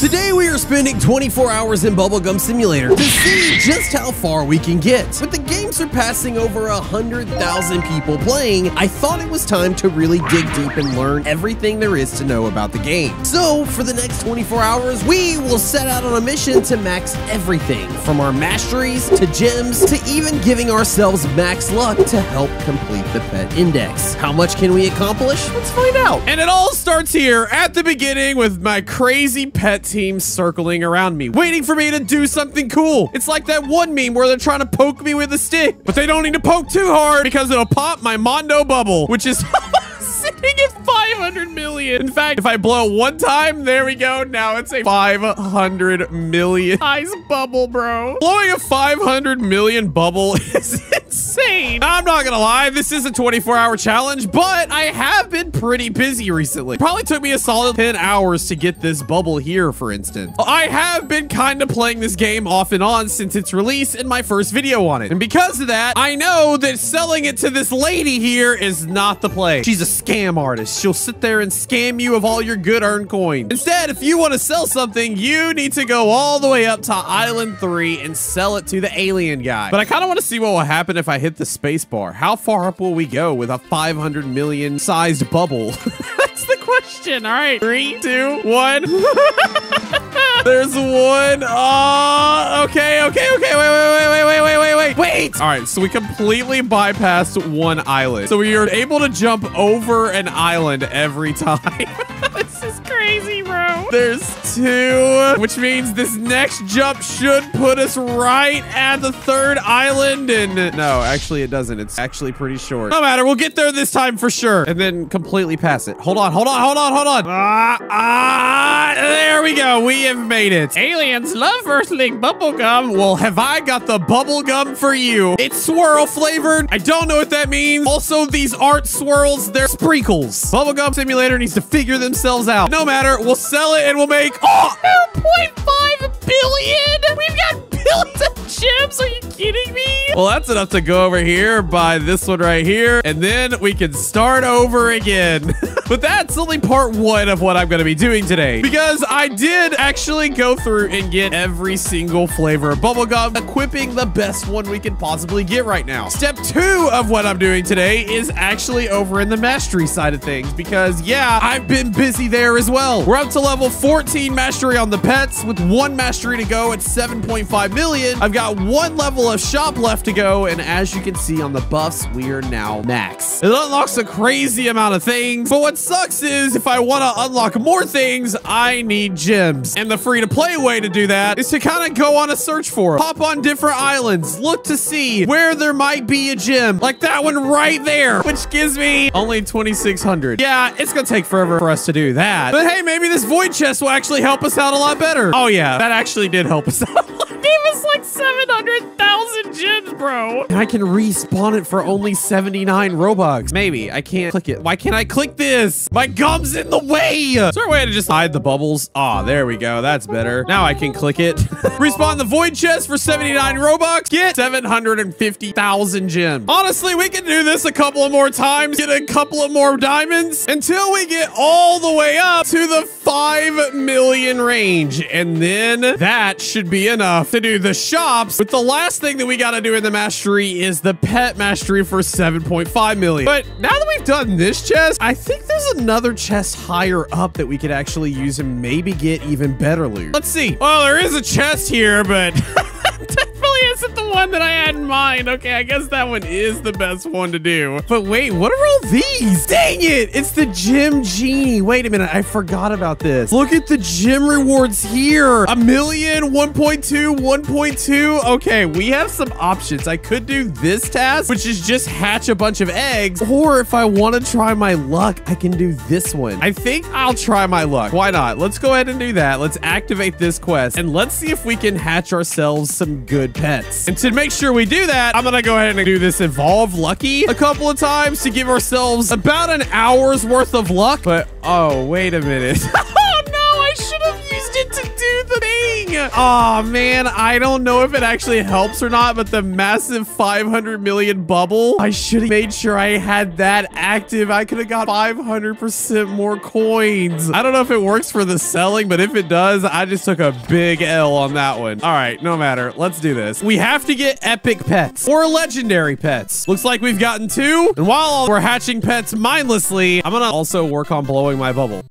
Today we are spending 24 hours in Bubblegum Simulator to see just how far we can get. With the game surpassing over 100,000 people playing, I thought it was time to really dig deep and learn everything there is to know about the game. So for the next 24 hours, we will set out on a mission to max everything from our masteries to gems to even giving ourselves max luck to help complete the pet index. How much can we accomplish? Let's find out. And it all starts here at the beginning with my crazy pet team circling around me, waiting for me to do something cool. It's like that one meme where they're trying to poke me with a stick, but they don't need to poke too hard because it'll pop my Mondo bubble, which is sitting at 500 million. In fact, if I blow one time, there we go. Now it's a 500 million size bubble, bro. Blowing a 500 million bubble is insane. I'm not gonna lie, this is a 24-hour challenge, but I have been pretty busy recently. Probably took me a solid 10 hours to get this bubble here, for instance. I have been kind of playing this game off and on since its release in my first video on it. And because of that, I know that selling it to this lady here is not the play. She's a scam artist. She'll sit there and scam you of all your good earned coins. Instead, if you want to sell something, you need to go all the way up to Island 3 and sell it to the alien guy. But I kind of want to see what will happen if I hit the space bar. How far up will we go with a 500 million sized bubble? That's the question. All right, 3, 2, 1. There's one. Okay. Wait. All right, so we completely bypassed one island. So we are able to jump over an island every time. This is crazy, bro. There's 2, which means this next jump should put us right at the 3rd island. And no, actually it doesn't. It's actually pretty short. No matter, we'll get there this time for sure. And then completely pass it. Hold on. There we go. We have made it. Aliens love Earthling bubblegum. Well, have I got the bubblegum for you? It's swirl flavored. I don't know what that means. Also, these aren't swirls. They're sprinkles. Bubblegum Simulator needs to figure themselves out. No matter, we'll sell it and we'll make 2.5 billion. We've got billions of gems. Are you kidding me? Well, that's enough to go over here, buy this one right here, and then we can start over again. But that's only part 1 of what I'm going to be doing today, because I did actually go through and get every single flavor of bubblegum, equipping the best one we can possibly get right now. Step 2 of what I'm doing today is actually over in the mastery side of things, because yeah, I've been busy there as well. We're up to level 14 mastery on the pets with 1 mastery to go at 7.5 million. I've got 1 level of shop left to go, and as you can see on the buffs, we are now max. It unlocks a crazy amount of things, but what sucks is if I want to unlock more things, I need gems. And the free-to-play way to do that is to kind of go on a search for it. Hop on different islands, look to see where there might be a gem, like that one right there, which gives me only 2,600. Yeah, it's gonna take forever for us to do that. But hey, maybe this void chest will actually help us out a lot better. Oh yeah, that actually did help us out. Gave us like 700,000 gems, bro. And I can respawn it for only 79 Robux. Maybe I can't click it. Why can't I click this? My gum's in the way. Is there a way to just hide the bubbles? Ah, there we go. That's better. Now I can click it. Respawn the void chest for 79 Robux. Get 750,000 gems. Honestly, we can do this a couple of more times. Get a couple of more diamonds until we get all the way up to the 5 million range. And then that should be enough to do the shops. But the last thing that we got to do in the mastery is the pet mastery for 7.5 million. But now that we've done this chest, I think there's another chest higher up that we could actually use and maybe get even better loot. Let's see. Well, there is a chest here, but definitely isn't the one that I had in mind. Okay, I guess that one is the best one to do. But wait, what are all these? Dang it, it's the gem genie. Wait a minute, I forgot about this. Look at the gem rewards here. 1 million, 1.2, 1.2. Okay, we have some options. I could do this task, which is just hatch a bunch of eggs, or if I want to try my luck, I can do this one. I think I'll try my luck. Why not? Let's go ahead and do that. Let's activate this quest, and let's see if we can hatch ourselves some good pets. And to make sure we do that, I'm gonna go ahead and do this evolve lucky a couple of times to give ourselves about an hour's worth of luck. But oh, wait a minute. Oh no, I should have used it to do the thing. Oh, man. I don't know if it actually helps or not, but the massive 500 million bubble, I should have made sure I had that active. I could have got 500% more coins. I don't know if it works for the selling, but if it does, I just took a big L on that one. All right, no matter. Let's do this. We have to get epic pets or legendary pets. Looks like we've gotten 2. And while we're hatching pets mindlessly, I'm gonna also work on blowing my bubble.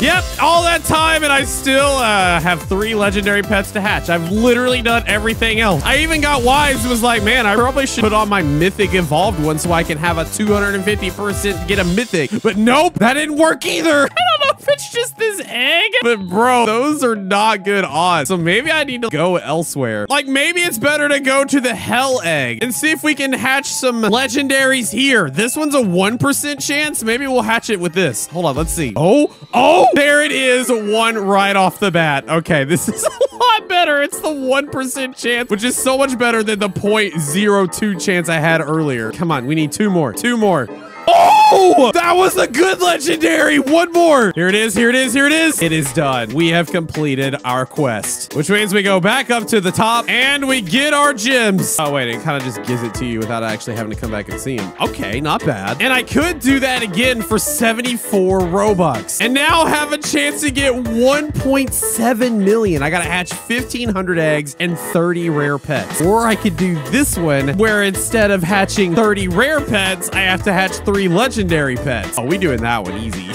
Yep, all that time, and I still have 3 legendary pets to hatch. I've literally done everything else. I even got wise who was like, man, I probably should put on my mythic evolved one so I can have a 250% get a mythic. But nope, that didn't work either. I don't know if it's just this egg, but bro, those are not good odds. So maybe I need to go elsewhere. Like maybe it's better to go to the hell egg and see if we can hatch some legendaries here. This one's a 1% chance. Maybe we'll hatch it with this. Hold on, let's see. Oh, there it is. 1 right off the bat. Okay, this is a lot better. It's the 1% chance, which is so much better than the 0.02 chance I had earlier. Come on, we need 2 more. 2 more. Oh, that was a good legendary. 1 more. Here it is. Here it is. Here it is. It is done. We have completed our quest, which means we go back up to the top and we get our gems. Oh, wait, it kind of just gives it to you without actually having to come back and see them. Okay, not bad. And I could do that again for 74 Robux and now have a chance to get 1.7 million. I got to hatch 1,500 eggs and 30 rare pets. Or I could do this one where instead of hatching 30 rare pets, I have to hatch 3 legendary pets. Oh, we doing that one easy.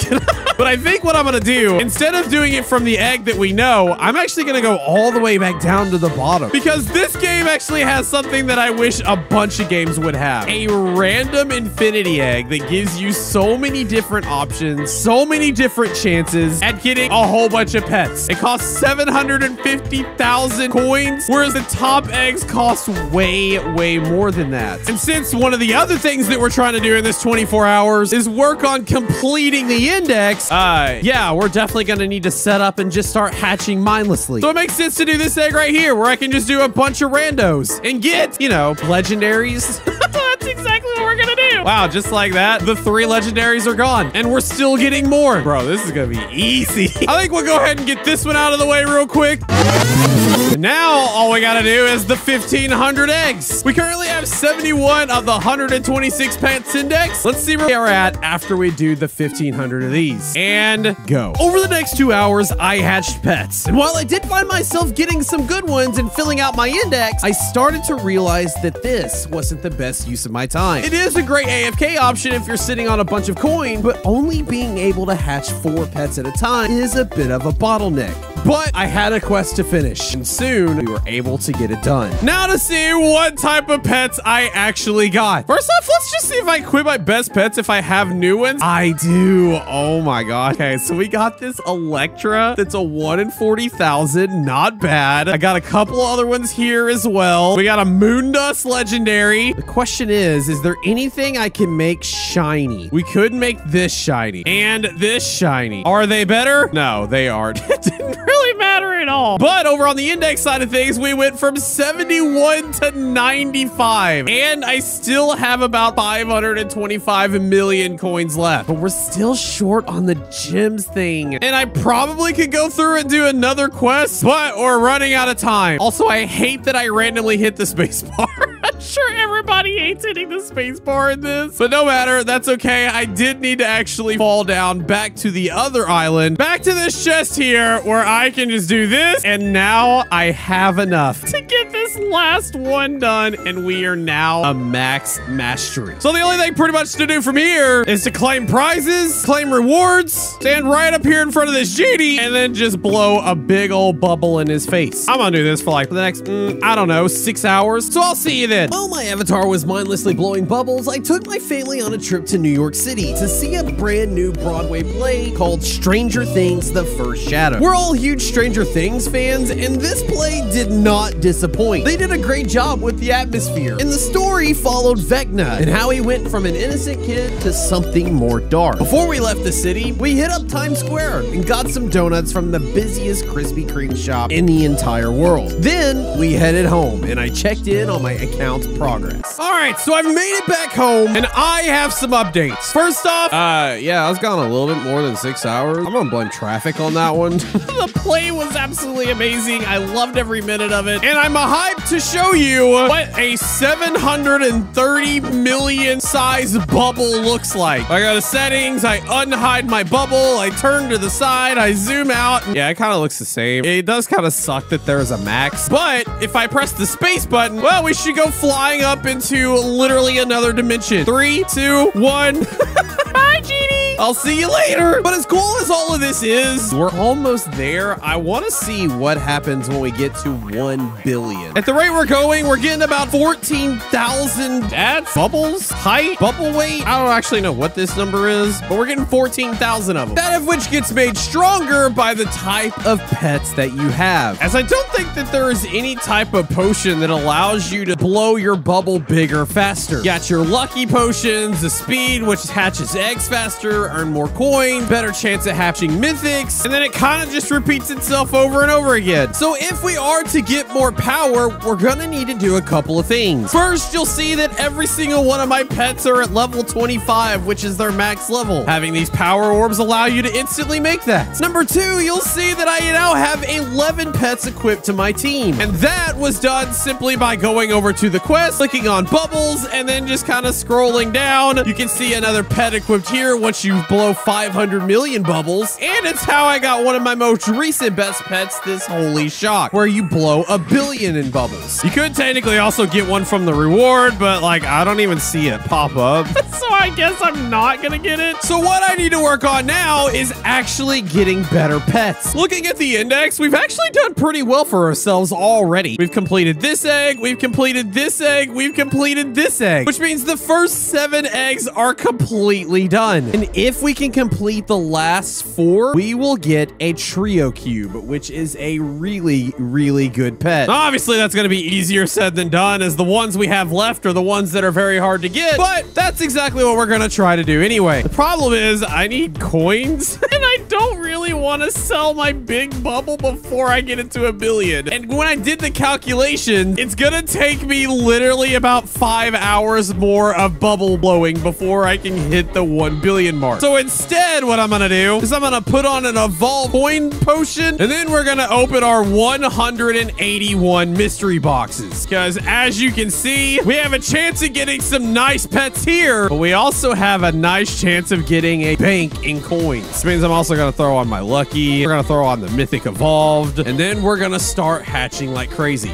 But I think what I'm gonna do, instead of doing it from the egg that we know, I'm actually gonna go all the way back down to the bottom because this game actually has something that I wish a bunch of games would have. A random infinity egg that gives you so many different options, so many different chances at getting a whole bunch of pets. It costs 750,000 coins, whereas the top eggs cost way, way more than that. And since one of the other things that we're trying to do in this 24 hours is work on completing the index, yeah, we're definitely gonna need to set up and just start hatching mindlessly. So it makes sense to do this egg right here where I can just do a bunch of randos and get, you know, legendaries. That's exactly what we're gonna do. Wow, just like that, the 3 legendaries are gone and we're still getting more. Bro, this is gonna be easy. I think we'll go ahead and get this one out of the way real quick. And now all we gotta do is the 1,500 eggs. We currently have 71 of the 126 pets index. Let's see where we are at after we do the 1,500 of these. And go. Over the next 2 hours, I hatched pets. And while I did find myself getting some good ones and filling out my index, I started to realize that this wasn't the best use of my time. It is a great AFK option if you're sitting on a bunch of coin, but only being able to hatch 4 pets at a time is a bit of a bottleneck. But I had a quest to finish, and soon we were able to get it done. Now to see what type of pets I actually got. First off, let's just see if I quit my best pets if I have new ones. I do. Oh my god. Okay, so we got this Electra that's a 1 in 40,000. Not bad. I got a couple other ones here as well. We got a Moondust Legendary. The question is there anything I can make shiny? We could make this shiny and this shiny. Are they better? No, they aren't. It didn't really matter at all. But over on the index side of things, we went from 71 to 95. And I still have about 525 million coins left. But we're still short on the gems thing. And I probably could go through and do another quest, but we're running out of time. Also, I hate that I randomly hit the space bar. I'm sure everybody hates hitting the space bar in this, but no matter, that's okay. I did need to actually fall down back to the other island, back to this chest here where I can just do this, and now I have enough to get this last one done, and we are now a max mastery. So the only thing pretty much to do from here is to claim prizes, claim rewards, stand right up here in front of this genie, and then just blow a big old bubble in his face. I'm gonna do this for like the next, I don't know, 6 hours. So I'll see you then. While my avatar was mindlessly blowing bubbles, I took my family on a trip to New York City to see a brand new Broadway play called Stranger Things: The First Shadow. We're all huge Stranger Things fans, and this play did not disappoint. They did a great job with the atmosphere, and the story followed Vecna and how he went from an innocent kid to something more dark. Before we left the city, we hit up Times Square and got some donuts from the busiest Krispy Kreme shop in the entire world. Then we headed home, and I checked in on my account's progress. All right, so I've made it back home, and I have some updates. First off, yeah, I was gone a little bit more than 6 hours. I'm gonna blame traffic on that one. The play was absolutely amazing. I loved every minute of it, and I'm hyped to show you what a 730 million size bubble looks like. I go to settings, I unhide my bubble, I turn to the side, I zoom out. Yeah, it kind of looks the same. It does kind of suck that there's a max, but if I press the space button, well, we should go flying up into literally another dimension. 3, 2, 1. Bye, Genie. I'll see you later. But as cool as all of this is, we're almost there. I want to see what happens when we get to 1 billion. At the rate we're going, we're getting about 14,000 ads, bubbles, height, bubble weight. I don't actually know what this number is, but we're getting 14,000 of them. That of which gets made stronger by the type of pets that you have. As I don't think that there is any type of potion that allows you to blow your bubble bigger faster. You got your lucky potions, the speed, which hatches eggs faster, earn more coin, better chance at hatching mythics, and then it kind of just repeats itself over and over again. So if we are to get more power, we're gonna need to do a couple of things. First, you'll see that every single one of my pets are at level 25, which is their max level. Having these power orbs allow you to instantly make that. Number 2, you'll see that I now have 11 pets equipped to my team, and that was done simply by going over to the quest, clicking on bubbles, and then just kind of scrolling down. You can see another pet equipped here once you blow 500 million bubbles, and it's how I got one of my most recent best pets, this Holy Shock, where you blow 1 billion in bubbles. You could technically also get one from the reward, but like I don't even see it pop up. So I guess I'm not gonna get it. So what I need to work on now is actually getting better pets. Looking at the index, we've actually done pretty well for ourselves already. We've completed this egg, we've completed this egg, we've completed this egg, which means the first 7 eggs are completely done. And if we can complete the last 4, we will get a trio cube, which is a really, really good pet. Obviously, that's going to be easier said than done, as the ones we have left are the ones that are very hard to get, but that's exactly what we're going to try to do anyway. The problem is I need coins, and I don't really want to sell my big bubble before I get into 1 billion. And when I did the calculation, it's going to take me literally about 5 hours more of bubble blowing before I can hit the 1 billion mark. So instead, what I'm gonna do is I'm gonna put on an evolve coin potion, and then we're gonna open our 181 mystery boxes. Because as you can see, we have a chance of getting some nice pets here, but we also have a nice chance of getting a bank in coins. This means I'm also gonna throw on my lucky, we're gonna throw on the mythic evolved, and then we're gonna start hatching like crazy.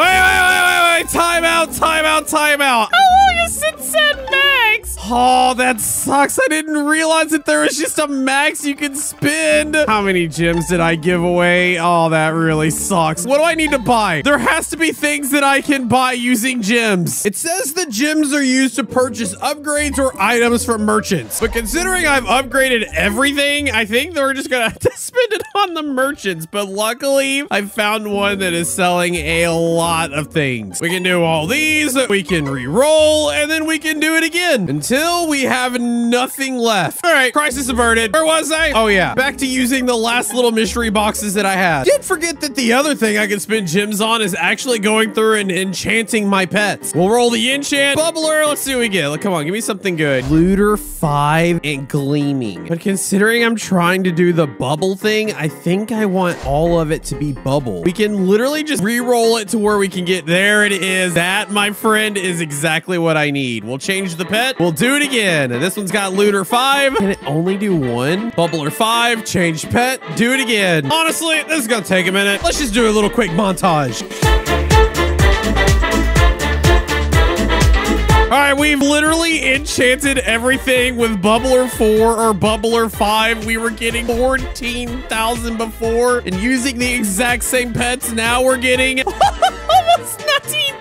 Wait, time out, time out, time out. How long is it said max? Oh, that sucks. I didn't realize that there was just a max you could spend. How many gems did I give away? Oh, that really sucks. What do I need to buy? There has to be things that I can buy using gems. It says the gems are used to purchase upgrades or items from merchants. But considering I've upgraded everything, I think they're just gonna have to spend it on the merchants. But luckily, I found one that is selling a lot of things. We can do all these, we can re-roll, and then we can do it again until we have nothing left. All right, crisis averted. Where was I? Oh yeah, back to using the last little mystery boxes that I had. Did forget that the other thing I can spend gems on is actually going through and enchanting my pets. We'll roll the enchant. Bubbler, let's see what we get. Like, come on, give me something good. Looter 5 and gleaming. But considering I'm trying to do the bubble thing, I think I want all of it to be bubble. We can literally just re-roll it to where we can get, there it is. That, my friend, is exactly what I need. We'll change the pet. We'll do it again. And this one's got looter 5. Can it only do 1? Bubbler 5, change pet, do it again. Honestly, this is gonna take a minute. Let's just do a little quick montage. All right, we've literally enchanted everything with Bubbler 4 or Bubbler 5. We were getting 14,000 before, and using the exact same pets, now we're getting almost 19,000.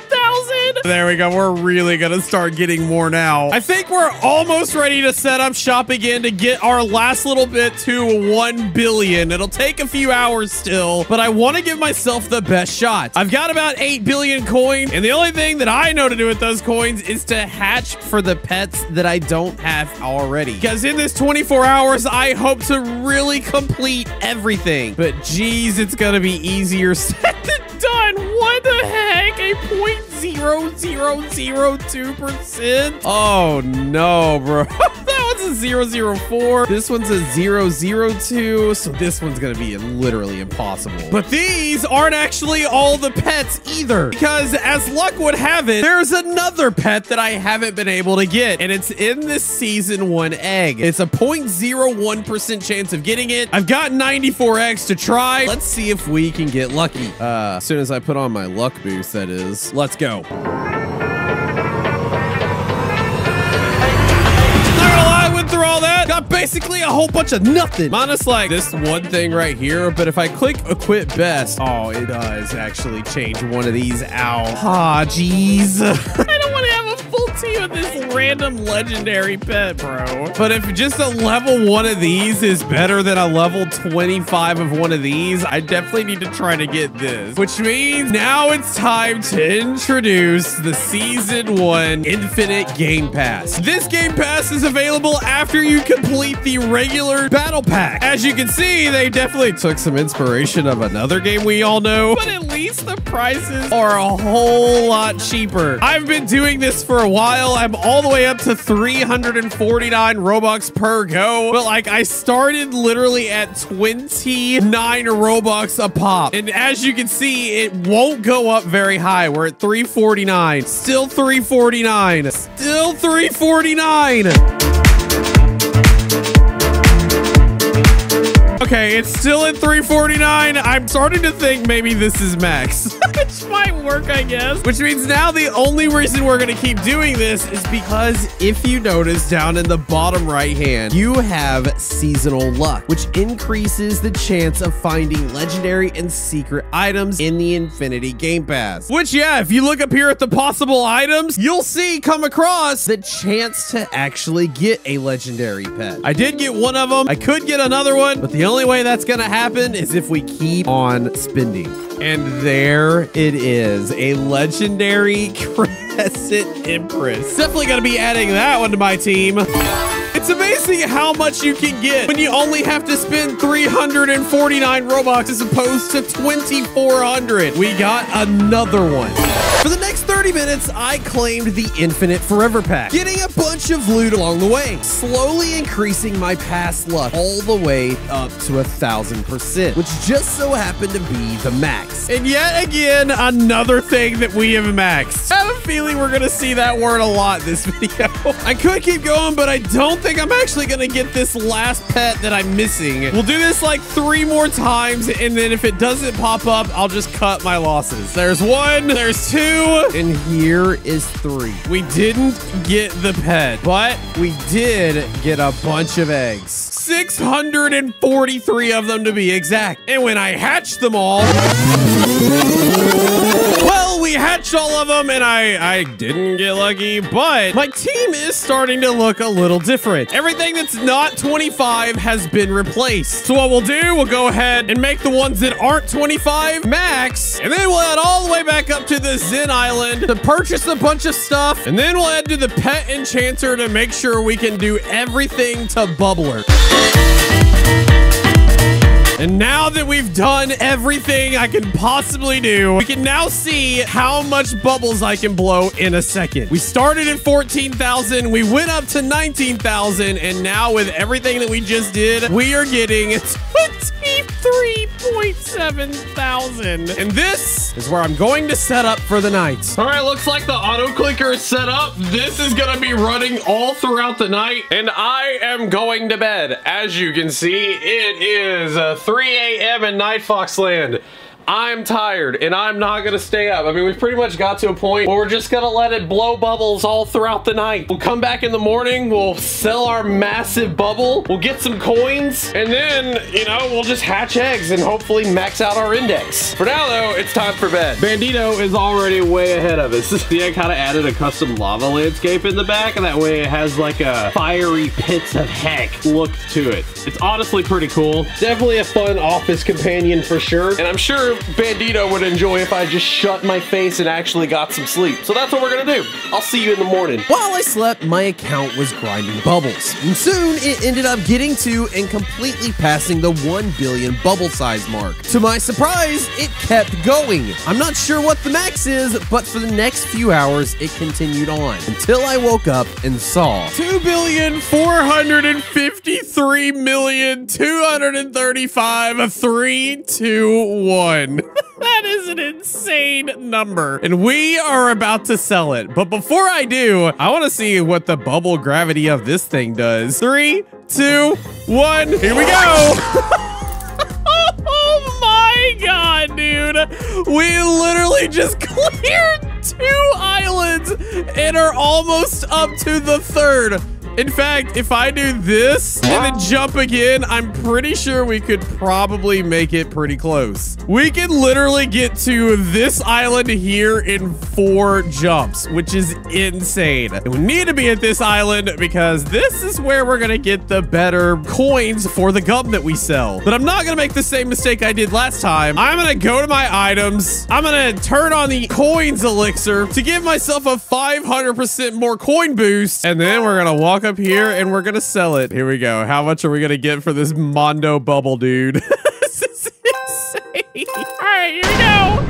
There we go. We're really gonna start getting more now. I think we're almost ready to set up shop again to get our last little bit to 1 billion. It'll take a few hours still, but I want to give myself the best shot. I've got about 8 billion coins, and the only thing that I know to do with those coins is to hatch for the pets that I don't have already. Because in this 24 hours, I hope to really complete everything. But geez, it's gonna be easier said than done. What the heck? like a 0.0002%. Oh no, bro. That one's a 004. This one's a 002. So this one's gonna be literally impossible. But these aren't actually all the pets either, because as luck would have it, there's another pet that I haven't been able to get, and it's in this season 1 egg. It's a 0.01% chance of getting it. I've got 94 eggs to try. Let's see if we can get lucky. As soon as I put on my luck boost, that is. Let's go. Through all that, got basically a whole bunch of nothing, minus like this one thing right here. But if I click equip best, oh, it does actually change one of these out. Ah, jeez. I don't want to have a full team of this random legendary pet, bro. But if just a level 1 of these is better than a level 25 of one of these, I definitely need to try to get this, which means now it's time to introduce the season 1 infinite game pass. This game pass is available after you complete the regular battle pack. As you can see, they definitely took some inspiration of another game we all know, but at least the prices are a whole lot cheaper. I've been doing this for a while. I'm all the way up to 349 Robux per go, but like I started literally at 29 Robux a pop. And as you can see, it won't go up very high. We're at 349, still 349, still 349. Okay, it's still at 349. I'm starting to think maybe this is max, which might work, I guess. Which means now the only reason we're going to keep doing this is because if you notice down in the bottom right hand, you have seasonal luck, which increases the chance of finding legendary and secret items in the Infinity Game Pass. Which, yeah, if you look up here at the possible items, you'll see come across the chance to actually get a legendary pet. I did get one of them. I could get another one, but the only way that's gonna happen is if we keep on spending. And there it is, a legendary Crescent Empress. Definitely gonna be adding that one to my team. It's amazing how much you can get when you only have to spend 349 Robux as opposed to 2,400. We got another one. For the next 30 minutes, I claimed the Infinite Forever Pack, getting a bunch of loot along the way, slowly increasing my past luck all the way up to 1,000%, which just so happened to be the max. And yet again, another thing that we have maxed. I have a feeling we're gonna see that word a lot this video. I could keep going, but I don't think I'm actually gonna get this last pet that I'm missing. We'll do this like 3 more times, and then if it doesn't pop up, I'll just cut my losses. There's 1, there's 2, and here is 3. We didn't get the pet, but we did get a bunch of eggs. 643 of them to be exact. And when I hatched them all, well, we hatched all of them, and I didn't get lucky, but my team is starting to look a little different. Everything that's not 25 has been replaced. So what we'll do, we'll go ahead and make the ones that aren't 25 max, and then we'll head all the way back up to the Zen Island to purchase a bunch of stuff, and then we'll head to the Pet Enchanter to make sure we can do everything to Bubbler. And now that we've done everything I can possibly do, we can now see how much bubbles I can blow in a second. We started at 14,000, we went up to 19,000, and now with everything that we just did, we are getting 23.7 thousand. And this is where I'm going to set up for the night. All right, looks like the auto clicker is set up. This is gonna be running all throughout the night, and I am going to bed. As you can see, it is 3 a.m. in NightFoxx land. I'm tired, and I'm not gonna stay up. I mean, we've pretty much got to a point where we're just gonna let it blow bubbles all throughout the night. We'll come back in the morning, we'll sell our massive bubble, we'll get some coins, and then, you know, we'll just hatch eggs and hopefully max out our index. For now, though, it's time for bed. Bandito is already way ahead of us. See, I kind of added a custom lava landscape in the back, and that way it has like a fiery pits of heck look to it. It's honestly pretty cool. Definitely a fun office companion for sure, and I'm sure Bandito would enjoy if I just shut my face and actually got some sleep. So that's what we're gonna do. I'll see you in the morning. While I slept, my account was grinding bubbles. And soon, it ended up getting to and completely passing the 1 billion bubble size mark. To my surprise, it kept going. I'm not sure what the max is, but for the next few hours, it continued on until I woke up and saw 2,453,235,321. That is an insane number. And we are about to sell it. But before I do, I want to see what the bubble gravity of this thing does. 3, 2, 1. Here we go. Oh my God, dude. We literally just cleared 2 islands and are almost up to the 3rd. In fact, if I do this and then jump again, I'm pretty sure we could probably make it pretty close. We can literally get to this island here in 4 jumps, which is insane. And we need to be at this island because this is where we're gonna get the better coins for the gum that we sell. But I'm not gonna make the same mistake I did last time. I'm gonna go to my items. I'm gonna turn on the coins elixir to give myself a 500% more coin boost. And then we're gonna walk up here and we're gonna sell it. Here we go. How much are we gonna get for this Mondo bubble, dude? This is insane. All right, here we go.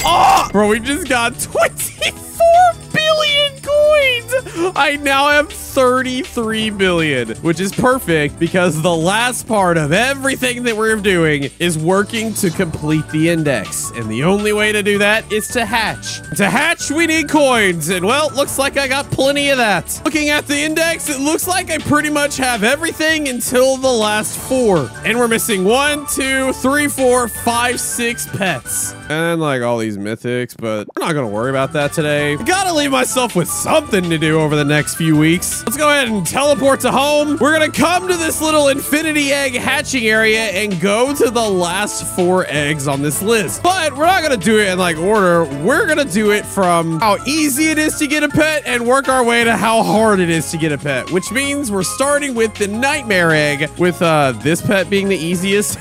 Oh, bro, we just got 24 billion coins. I now have 33 billion, which is perfect because the last part of everything that we're doing is working to complete the index. And the only way to do that is to hatch. To hatch, we need coins. And well, looks like I got plenty of that. Looking at the index, it looks like I pretty much have everything until the last 4. And we're missing 1, 2, 3, 4, 5, 6 pets. And like all these mythics, but we're not gonna worry about that today. I gotta leave myself with something to do over the next few weeks. Let's go ahead and teleport to home. We're gonna come to this little infinity egg hatching area and go to the last 4 eggs on this list. But we're not gonna do it in like order. We're gonna do it from how easy it is to get a pet and work our way to how hard it is to get a pet, which means we're starting with the nightmare egg with this pet being the easiest.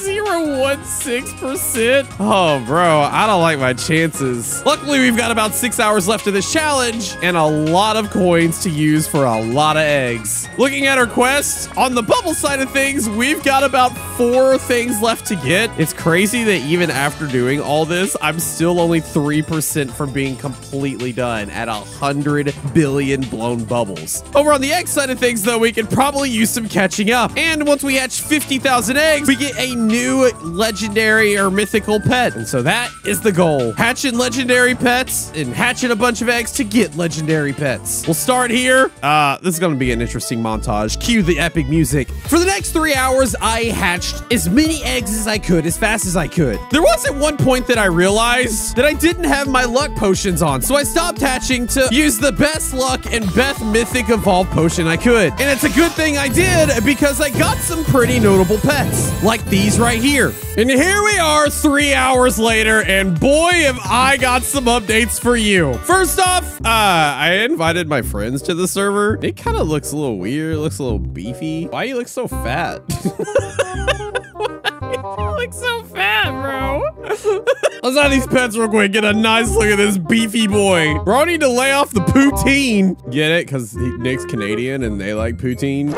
0.016%. Oh, bro, I don't like my chances. Luckily, we've got about 6 hours left of this challenge and a lot of coins to use for a lot of eggs. Looking at our quest, on the bubble side of things, we've got about 4 things left to get. It's crazy that even after doing all this, I'm still only 3% from being completely done at 100 billion blown bubbles. Over on the egg side of things, though, we could probably use some catching up. And once we hatch 50,000 eggs, we get a new legendary or mythical pet. And so that is the goal. Hatching legendary pets and hatching a bunch of eggs to get legendary pets. We'll start here. This is going to be an interesting montage. Cue the epic music. For the next 3 hours, I hatched as many eggs as I could, as fast as I could. There was at one point that I realized that I didn't have my luck potions on, so I stopped hatching to use the best luck and best mythic evolved potion I could. And it's a good thing I did because I got some pretty notable pets, like these right here. And here we are 3 hours later, and boy, have I got some updates for you. First off, I invited my friends to the server. It kind of looks a little weird. It looks a little beefy. Why you look so fat? You look so fat, bro. Let's add these pets real quick. Get a nice look at this beefy boy. Bro, I need to lay off the poutine. Get it? Because Nick's Canadian and they like poutine.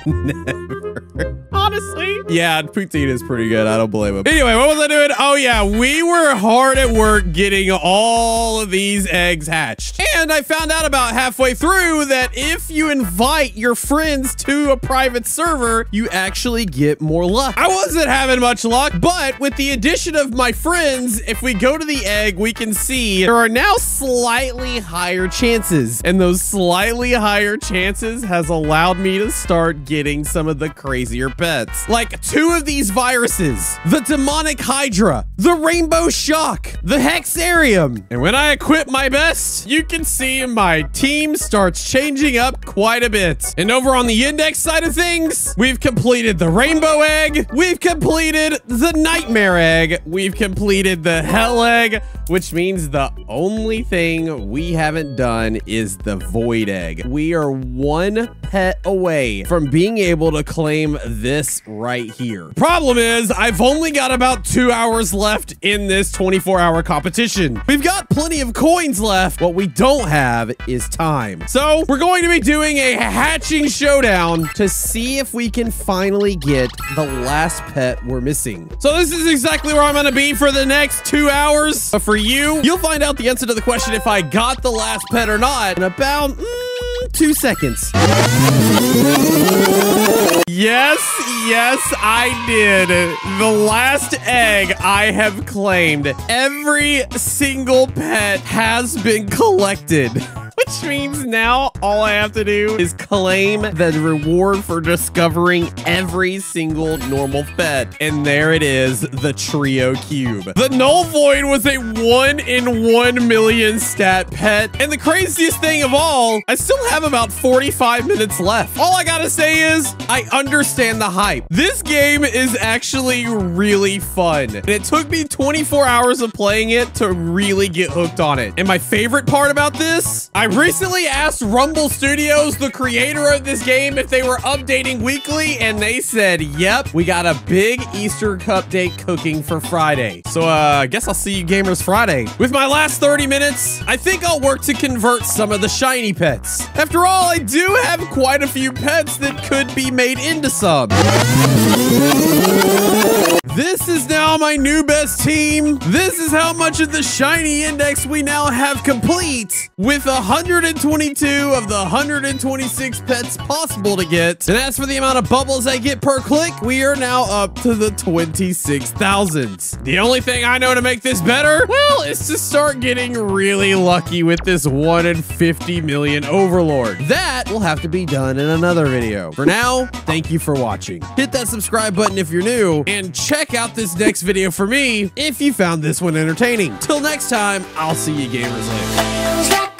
Never. Honestly. Yeah, poutine is pretty good. I don't blame him. Anyway, what was I doing? Oh, yeah. We were hard at work getting all of these eggs hatched. And I found out about halfway through that if you invite your friends to a private server, you actually get more luck. I wasn't having much luck, but with the addition of my friends, if we go to the egg, we can see there are now slightly higher chances. And those slightly higher chances has allowed me to start getting some of the crazier pets. Like 2 of these viruses, the demonic hydra, the rainbow shock, the hexarium. And when I equip my best, you can see my team starts changing up quite a bit. And over on the index side of things, we've completed the rainbow egg, we've completed the nightmare egg, we've completed the hell egg, which means the only thing we haven't done is the void egg. We are 1 pet away from being able to claim this right here. Problem is, I've only got about 2 hours left in this 24-hour competition. We've got plenty of coins left. What we don't have is time. So we're going to be doing a hatching showdown to see if we can finally get the last pet we're missing. So this is exactly where I'm going to be for the next 2 hours. But for you, you'll find out the answer to the question if I got the last pet or not in about 2 seconds. Yes, I did. The last egg I have claimed. Every single pet has been collected. Which means now all I have to do is claim the reward for discovering every single normal pet. And there it is, the trio cube. The null void was a 1 in 1 million stat pet. And the craziest thing of all, I still have about 45 minutes left. All I gotta say is, I understand the hype. This game is actually really fun. And it took me 24 hours of playing it to really get hooked on it. And my favorite part about this, I recently asked Rumble Studios, the creator of this game, if they were updating weekly, and they said, yep, we got a big Easter update cooking for Friday. So, I guess I'll see you gamers Friday. With my last 30 minutes, I think I'll work to convert some of the shiny pets. After all, I do have quite a few pets that could be made into some. This is now my new best team. This is how much of the shiny index we now have complete, with 122 of the 126 pets possible to get. And as for the amount of bubbles I get per click, we are now up to the 26,000s. The only thing I know to make this better, well, is to start getting really lucky with this 1 in 50 million overlord. That will have to be done in another video. For now, thank you for watching. Hit that subscribe button if you're new, and check out this next video for me if you found this one entertaining. Till next time, I'll see you gamers later.